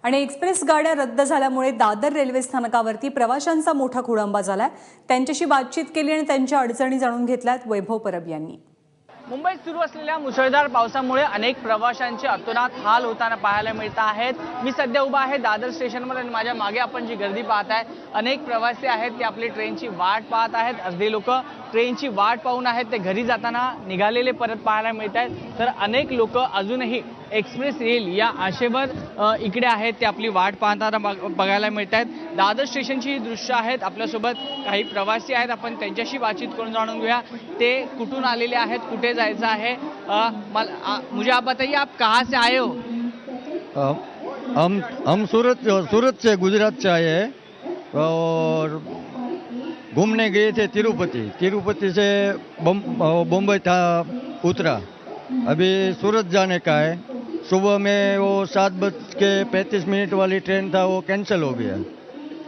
आणि एक्सप्रेस गाड्या रद्द झाल्यामुळे दादर रेल्वे स्थानकावरती प्रवाशांचा मोठा खोळंबा झालाय। त्यांच्याशी बातचीत केली आणि त्यांच्या अडचणी जाणून घेतल्यात वैभव परब यांनी। मुंबईत सुरू असलेल्या मुसळधार पावसामुळे अनेक प्रवाशांचे अतोनात हाल होताना पाहायला मिळत आहेत। मी सध्या उभा आहे दादर स्टेशनवर आणि माझ्या मागे आपण जी गर्दी पाहत आहे, अनेक प्रवासी आहेत ते आपली ट्रेनची वाट पाहत आहेत। अर्धे लोक ट्रेनची वाट पाहून आहेत ते घरी जाताना निघालेले परत पाहायला मिळत आहेत, तर अनेक लोक अजूनही एक्सप्रेस येईल या आशेवर इकडे आहेत ते आपली वाट पाहताना बघायला मिळत आहेत। दादर स्टेशनची ही दृश्य आहेत। आपल्यासोबत काही प्रवासी आहेत, आपण त्यांच्याशी बातचीत करून जाणून घेऊया ते कुठून आलेले आहेत, कुठे जायचं आहे। मुझे आप बताइए आप कहाँ से आए हो? हम सूरत से गुजरात से आए हैं और घूमने गए थे तिरुपति से बम्बई था उतरा। अभी सूरत जाने का है। सुबह में वो 7:35 वाली ट्रेन था, वो कैंसिल हो गया।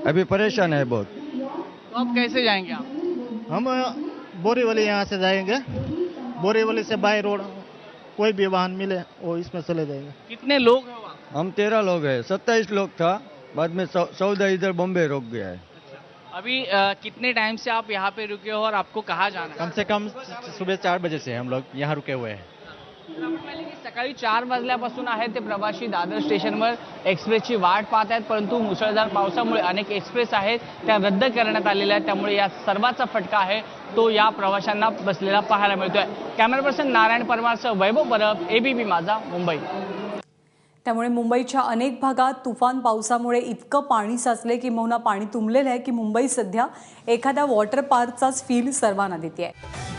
अभी परेशान है बहुत। तो अब कैसे जाएंगे आप? हम बोरीवली यहाँ से जाएंगे, बोरीवली से बाय रोड कोई भी वाहन मिले वो इसमें चले जाएंगे। कितने लोग हैं वहाँ? हम 13 लोग हैं, 27 लोग था, बाद में 14 इधर बॉम्बे रोक गया है। अभी कितने टाइम से आप यहाँ पे रुके हो और आपको कहाँ जाना है? कम से कम सुबह 4 बजे से हम लोग यहाँ रुके हुए हैं। सकाळी 4 वाजल्यापासून आहेत ते प्रवासी दादर स्टेशनवर एक्सप्रेसची वाट पाहत आहेत, परंतु मुसळधार पावसामुळे अनेक एक्सप्रेस आहेत त्या रद्द करण्यात आलेल्या आहेत। त्यामुळे या सर्वांचा फटका आहे तो या प्रवाशांना बसलेला पाहायला मिळतोय। कॅमेरा पर्सन नारायण परमारसह वैभव परब, एबीपी माझा, मुंबई। त्यामुळे मुंबईच्या अनेक भागात तुफान पावसामुळे इतकं पाणी साचले की पाणी तुंबलेलं आहे की मुंबई सध्या एखाद्या वॉटर पार्कचाच फील सर्वांना देते आहे।